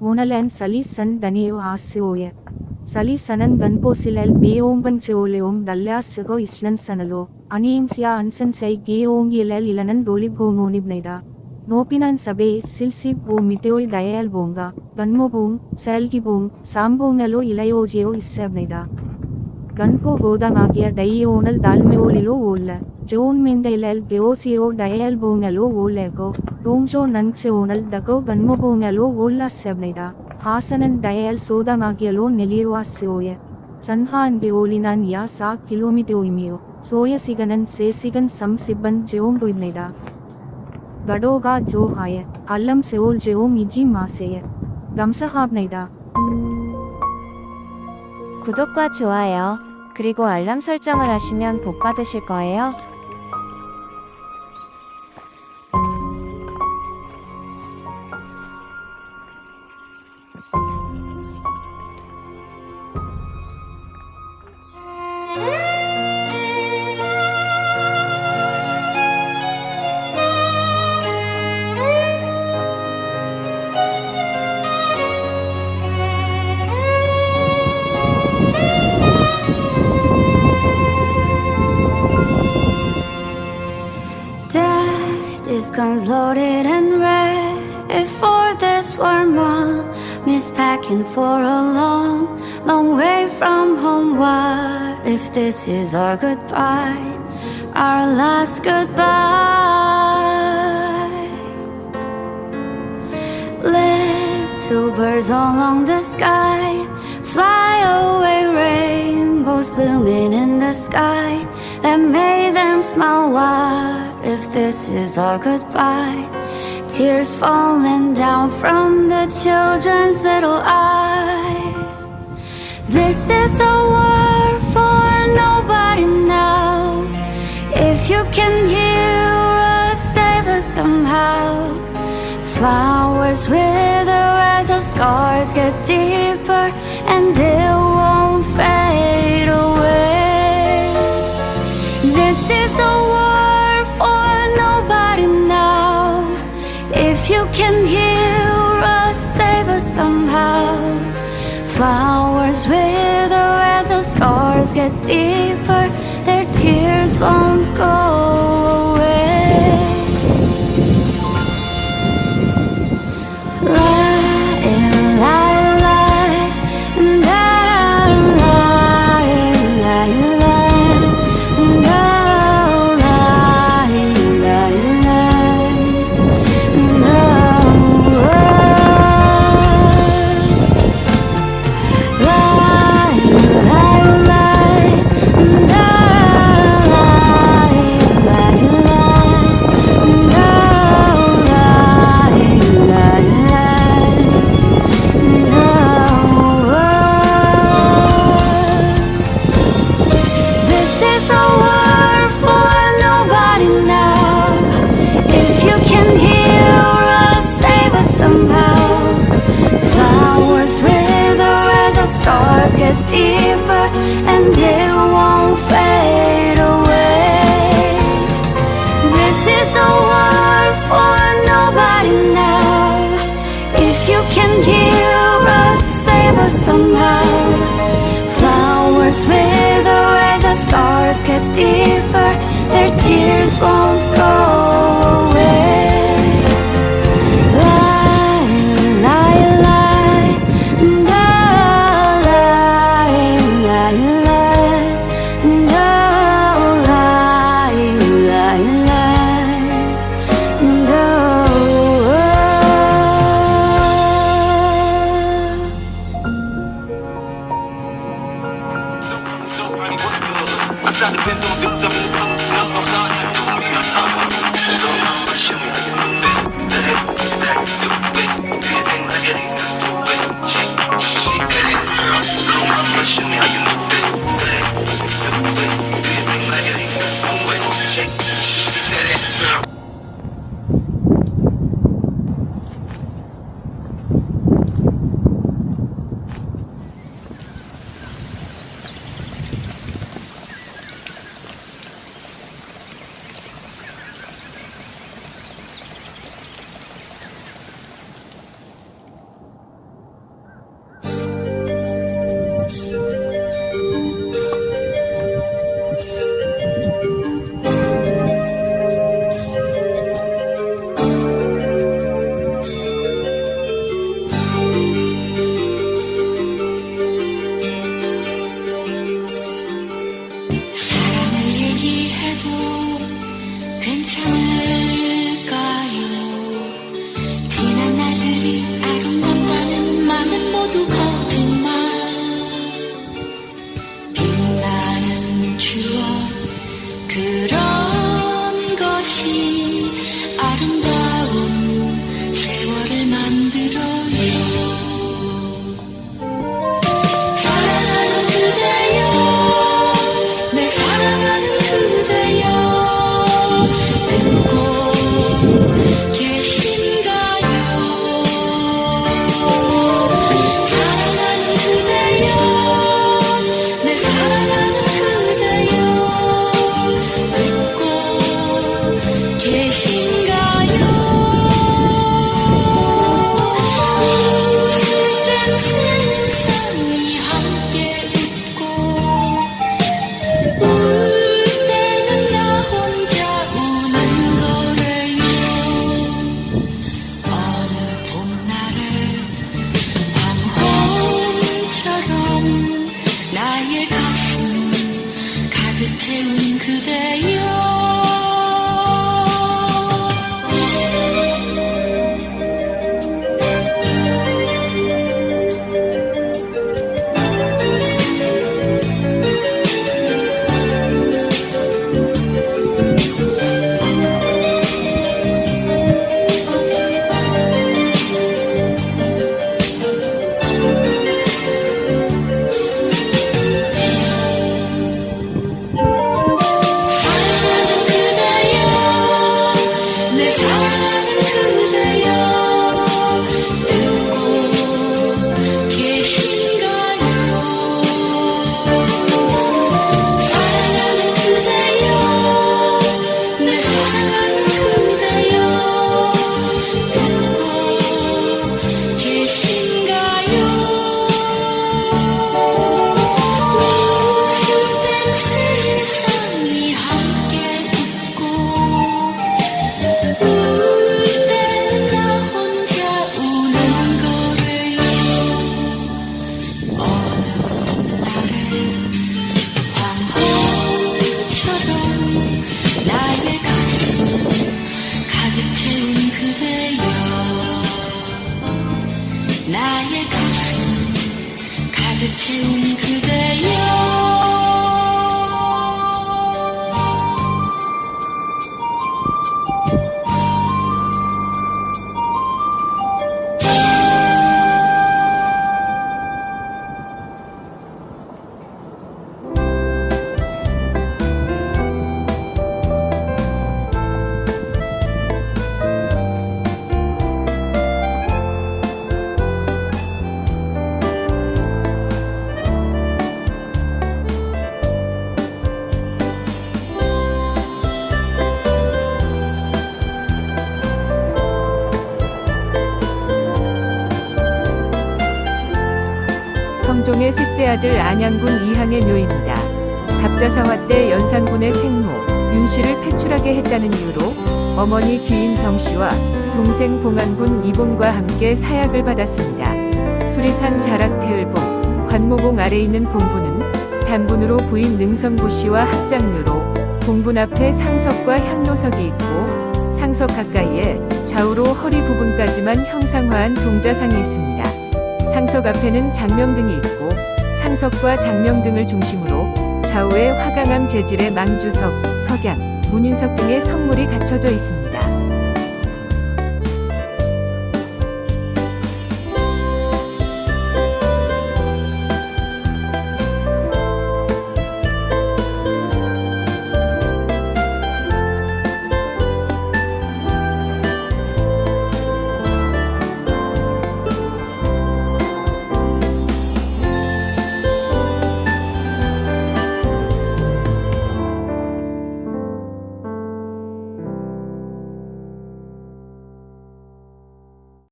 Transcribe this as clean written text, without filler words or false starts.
Monalan Sulisan 다녀왔어요. 수리산은 군포시를 병풍처럼 둘러싸고 있는 산으로 안양시와 안산시에 기온기를 이르는 도립공원입니다. 높이는 475m 태을봉과 gunmobong, Seulgibong, 수ambong으로 이루어져 있습니다. 군포 고등학교 다이오늘 달메올로 올라 존멘데일 교시오 태을봉으로 올라고 동조 난세오늘 다고 gunmobong으로 올랐습니다. 하산은 태을 고등학교로 내려왔어요. 전하한게 올리는 약 4km이며 소요시간은 3시간 30분 정도입니다. 구독과 좋아요, 알람 설정 잊지 마세요. 감사합니다. 구독과 좋아요, 그리고 알람 설정을 하시면 복 받으실 거예요. Guns loaded and ready for this war mom. Miss packing for a long, long way from home. What if this is our goodbye, our last goodbye? Little birds along the sky fly away, rainbows blooming in the sky that made them smile. What if this is our goodbye? Tears falling down from the children's little eyes. This is a war for nobody now. If you can hear us, save us somehow. Flowers wither as our scars get deeper, and it won't fade away. This is a war for nobody now. If you can hear us, save us somehow. Flowers wither as the scars get deeper, their tears won't go away. Deeper, and it won't fade away. This is a war for nobody now. If you can hear us, save us somehow. Flowers wither as the scars get deeper, their tears won't go away. I shot the pencil, dipped up in the cup, I'm starting to do me, I'm 채운 그대여 나의 가슴 가득 채운 그대여 성종의 셋째 아들 안양군 이항의 묘입니다. 갑자사화 때 연산군의 생모 윤씨를 패출하게 했다는 이유로 어머니 귀인 정씨와 동생 봉안군 이봉과 함께 사약을 받았습니다. 수리산 자락 태을봉, 관모봉 아래 있는 봉부는 단분으로 부인 능성고씨와 합장묘로 봉분 앞에 상석과 향로석이 있고 상석 가까이에 좌우로 허리 부분까지만 형상화한 동자상이 있습니다. 상석 앞에는 장명등이 있고 상석과 장명등을 중심으로 좌우에 화강암 재질의 망주석, 석양, 문인석 등의 성물이 갖춰져 있습니다.